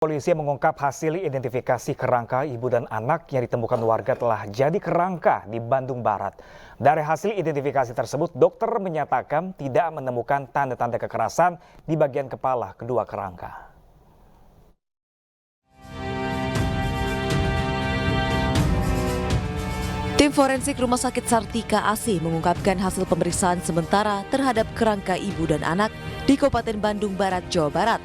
Polisi mengungkap hasil identifikasi kerangka ibu dan anak yang ditemukan warga telah jadi kerangka di Bandung Barat. Dari hasil identifikasi tersebut, dokter menyatakan tidak menemukan tanda-tanda kekerasan di bagian kepala kedua kerangka. Tim forensik Rumah Sakit Sartika ASI mengungkapkan hasil pemeriksaan sementara terhadap kerangka ibu dan anak di Kabupaten Bandung Barat, Jawa Barat.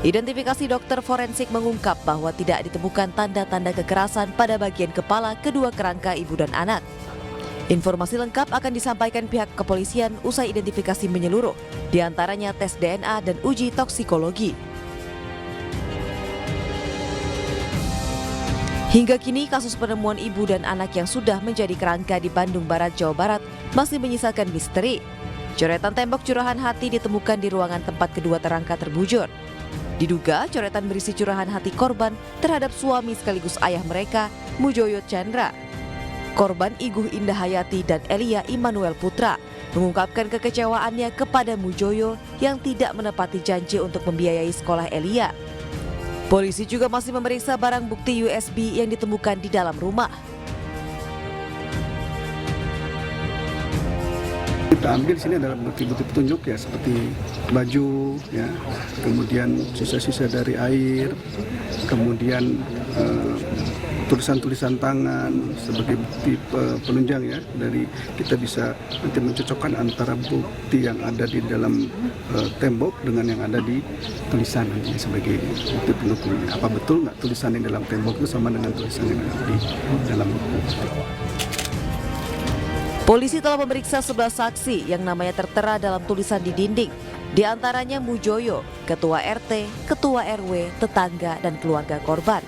Identifikasi dokter forensik mengungkap bahwa tidak ditemukan tanda-tanda kekerasan pada bagian kepala kedua kerangka ibu dan anak. Informasi lengkap akan disampaikan pihak kepolisian usai identifikasi menyeluruh, diantaranya tes DNA dan uji toksikologi. Hingga kini kasus penemuan ibu dan anak yang sudah menjadi kerangka di Bandung Barat, Jawa Barat masih menyisakan misteri. Coretan tembok curahan hati ditemukan di ruangan tempat kedua terangka terbujur. Diduga coretan berisi curahan hati korban terhadap suami sekaligus ayah mereka, Mujoyo Chandra. Korban Iguh Indah Hayati dan Elia Immanuel Putra mengungkapkan kekecewaannya kepada Mujoyo yang tidak menepati janji untuk membiayai sekolah Elia. Polisi juga masih memeriksa barang bukti USB yang ditemukan di dalam rumah. Kita ambil di sini adalah bukti-bukti petunjuk ya, seperti baju, ya, kemudian sisa-sisa dari air, kemudian tulisan-tulisan tangan sebagai bukti penunjang ya, dari kita bisa nanti mencocokkan antara bukti yang ada di dalam tembok dengan yang ada di tulisan nanti sebagai bukti pendukungnya. Apa betul nggak tulisan yang dalam tembok itu sama dengan tulisan yang ada di dalam buku. Polisi telah memeriksa 11 saksi yang namanya tertera dalam tulisan di dinding. Di antaranya Mujoyo, Ketua RT, Ketua RW, tetangga, dan keluarga korban.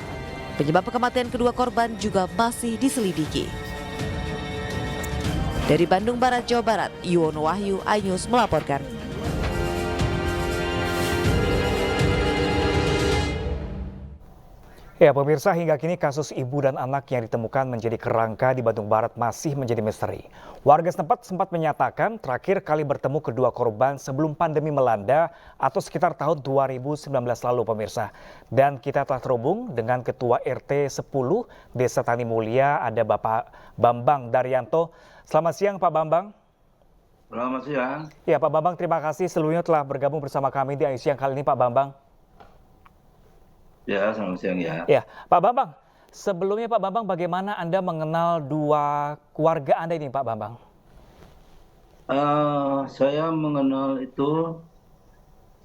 Penyebab kematian kedua korban juga masih diselidiki. Dari Bandung Barat, Jawa Barat, Yuwono Wahyu, iNews melaporkan. Ya, pemirsa, hingga kini kasus ibu dan anak yang ditemukan menjadi kerangka di Bandung Barat masih menjadi misteri. Warga setempat sempat menyatakan terakhir kali bertemu kedua korban sebelum pandemi melanda atau sekitar tahun 2019 lalu, pemirsa. Dan kita telah terhubung dengan Ketua RT 10 Desa Tani Mulia, ada Bapak Bambang Daryanto. Selamat siang, Pak Bambang. Selamat siang. Ya, Pak Bambang, terima kasih seluruhnya telah bergabung bersama kami di siang kali ini, Pak Bambang. Ya, selamat siang ya. Ya, Pak Bambang, sebelumnya Pak Bambang bagaimana Anda mengenal dua keluarga Anda ini, Pak Bambang? Saya mengenal itu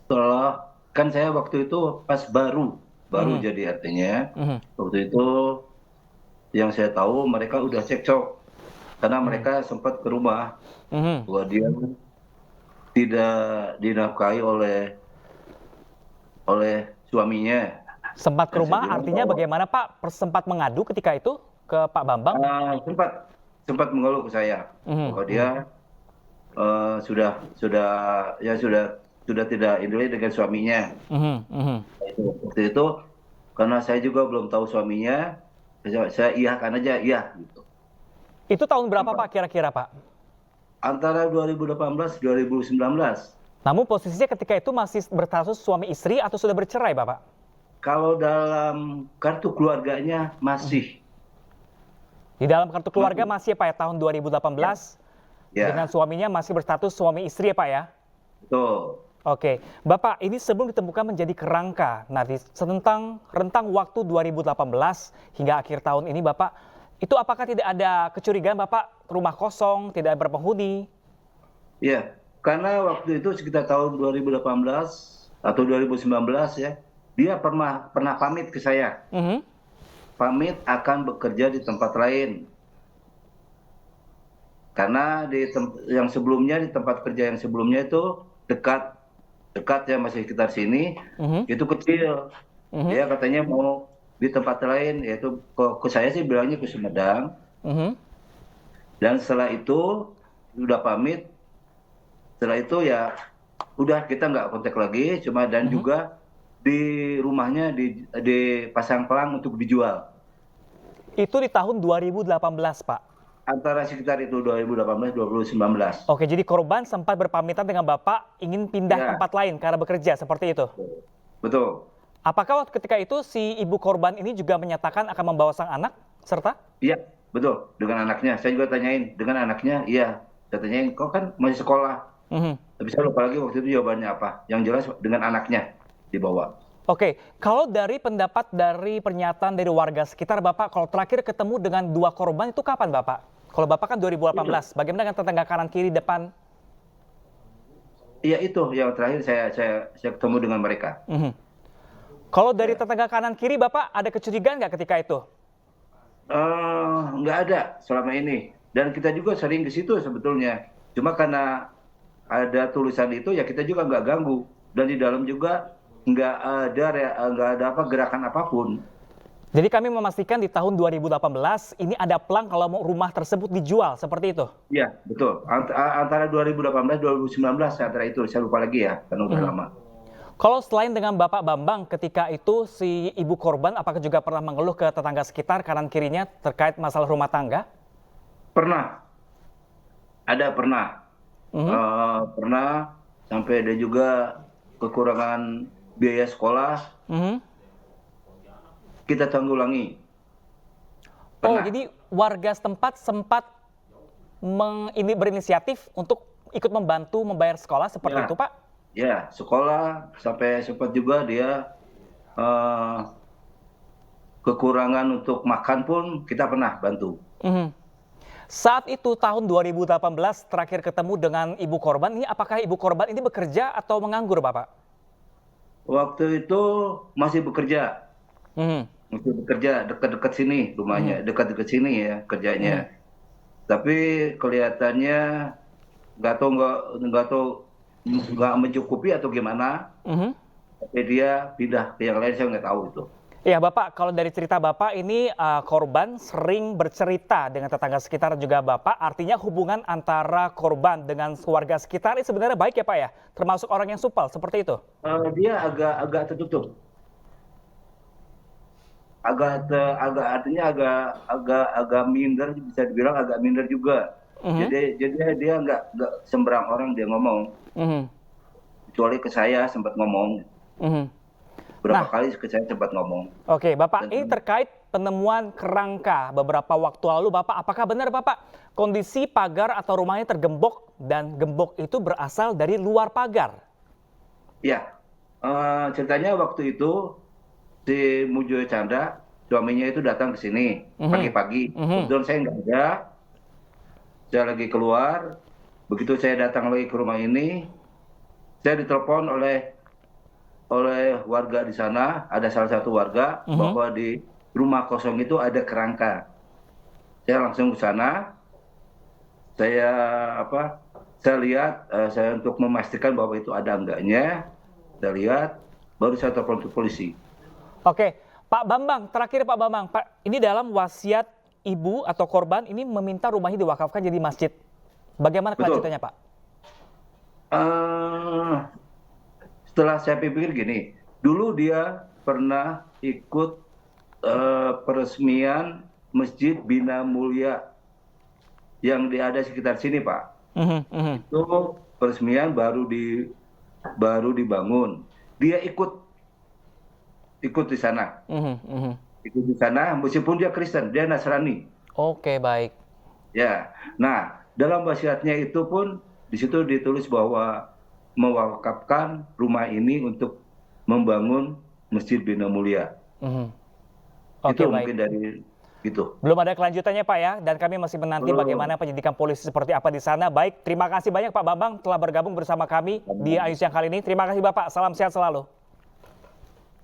setelah, kan saya waktu itu pas baru jadi artinya. Waktu itu yang saya tahu mereka udah cekcok, karena mereka sempat ke rumah, bahwa dia tidak dinafkahi oleh suaminya. Sempat ke rumah artinya bagaimana Pak? Sempat mengadu ketika itu ke Pak Bambang? Sempat mengeluh ke saya bahwa dia sudah tidak iduli dengan suaminya. Waktu itu karena saya juga belum tahu suaminya, saya iyakan aja, iya gitu. Itu tahun berapa Pak kira-kira Pak? Antara 2018-2019. Namun posisinya ketika itu masih berstatus suami istri atau sudah bercerai Bapak? Kalau dalam kartu keluarganya masih. Di dalam kartu keluarga masih ya Pak ya, tahun 2018 ya. Dengan suaminya masih berstatus suami istri ya Pak ya? Betul. Oke, Bapak ini sebelum ditemukan menjadi kerangka, nah di rentang waktu 2018 hingga akhir tahun ini Bapak, itu apakah tidak ada kecurigaan Bapak rumah kosong, tidak ada berpenghuni? Iya, karena waktu itu sekitar tahun 2018 atau 2019 ya, dia pernah pamit ke saya, pamit akan bekerja di tempat lain. Karena yang sebelumnya, di tempat kerja yang sebelumnya itu dekat ya, masih sekitar sini, itu kecil. Dia katanya mau di tempat lain, yaitu ke saya sih bilangnya ke Sumedang. Dan setelah itu udah pamit, setelah itu ya udah kita nggak kontak lagi, cuma dan juga di rumahnya dipasang pelang untuk dijual. Itu di tahun 2018, Pak? Antara sekitar itu 2018-2019. Oke, jadi korban sempat berpamitan dengan Bapak ingin pindah tempat lain karena bekerja, seperti itu? Betul. Apakah waktu ketika itu si ibu korban ini juga menyatakan akan membawa sang anak serta? Iya, betul. Dengan anaknya. Saya juga tanyain, dengan anaknya, iya. Saya tanyain, kok kan masih sekolah. Mhm. Tapi saya lupa lagi waktu itu jawabannya apa. Yang jelas dengan anaknya dibawa. Oke, kalau dari pendapat dari pernyataan dari warga sekitar, Bapak, kalau terakhir ketemu dengan 2 korban itu kapan, Bapak? Kalau Bapak kan 2018, bagaimana dengan tetangga kanan kiri depan? Iya itu yang terakhir saya ketemu dengan mereka. Mhm. Kalau dari tetangga kanan kiri, Bapak ada kecurigaan nggak ketika itu? Nggak ada selama ini. Dan kita juga sering ke situ sebetulnya. Cuma karena ada tulisan itu ya kita juga nggak ganggu. Dan di dalam juga nggak ada gerakan apapun. Jadi kami memastikan di tahun 2018 ini ada pelang kalau mau rumah tersebut dijual, seperti itu? Iya betul. Antara 2018 2019 antara itu saya lupa lagi ya karena udah lama. Kalau selain dengan Bapak Bambang, ketika itu si ibu korban apakah juga pernah mengeluh ke tetangga sekitar kanan kirinya terkait masalah rumah tangga? Pernah. Ada pernah. Pernah sampai ada juga kekurangan biaya sekolah. Kita tanggulangi. Oh, Pernah. jadi warga setempat sempat berinisiatif untuk ikut membantu membayar sekolah seperti Ya. itu, Pak? Ya, sekolah sampai sempat juga dia kekurangan untuk makan pun kita pernah bantu. Saat itu tahun 2018 terakhir ketemu dengan ibu korban, ini apakah ibu korban ini bekerja atau menganggur, Bapak? Waktu itu masih bekerja. Masih bekerja dekat-dekat sini rumahnya, dekat-dekat sini ya kerjanya. Tapi kelihatannya nggak mencukupi atau gimana. Tapi dia pindah ke yang lain, saya nggak tahu itu. Ya Bapak, kalau dari cerita Bapak ini korban sering bercerita dengan tetangga sekitar juga Bapak, artinya hubungan antara korban dengan keluarga sekitar ini sebenarnya baik ya Pak ya? Termasuk orang yang supel, seperti itu? Dia agak tertutup. Artinya agak minder, bisa dibilang agak minder juga. Jadi dia nggak sembarang orang dia ngomong. Kecuali ke saya sempat ngomong. Berapa kali ke saya sempat ngomong. Oke, Bapak, ini terkait penemuan kerangka beberapa waktu lalu, Bapak, apakah benar Bapak kondisi pagar atau rumahnya tergembok dan gembok itu berasal dari luar pagar? Ya, ceritanya waktu itu si Mujoyo Chandra, suaminya itu datang ke sini pagi-pagi. Kebetulan saya nggak ada, saya lagi keluar. Begitu saya datang lagi ke rumah ini, saya ditelepon oleh warga di sana, ada salah satu warga bahwa di rumah kosong itu ada kerangka. Saya langsung ke sana, saya lihat, saya untuk memastikan bahwa itu ada enggaknya, saya lihat, baru saya telepon ke polisi. Oke, Pak Bambang, terakhir Pak Bambang, Pak, ini dalam wasiat ibu atau korban ini meminta rumahnya diwakafkan jadi masjid. Bagaimana kelanjutannya Pak? Setelah saya pikir gini, dulu dia pernah ikut peresmian Masjid Bina Mulia yang ada sekitar sini, Pak. Itu peresmian baru dibangun. Dia ikut di sana. Ikut di sana, meskipun dia Kristen, dia Nasrani. Oke, baik. Ya, nah dalam wasiatnya itu pun di situ ditulis bahwa mewakafkan rumah ini untuk membangun Masjid Bina Mulia. Oke, Itu baik. mungkin dari itu. Belum ada kelanjutannya Pak ya, dan kami masih menanti bagaimana penyidikan polisi seperti apa di sana. Baik, terima kasih banyak Pak Bambang telah bergabung bersama kami di Ayus yang kali ini. Terima kasih Bapak, salam sehat selalu.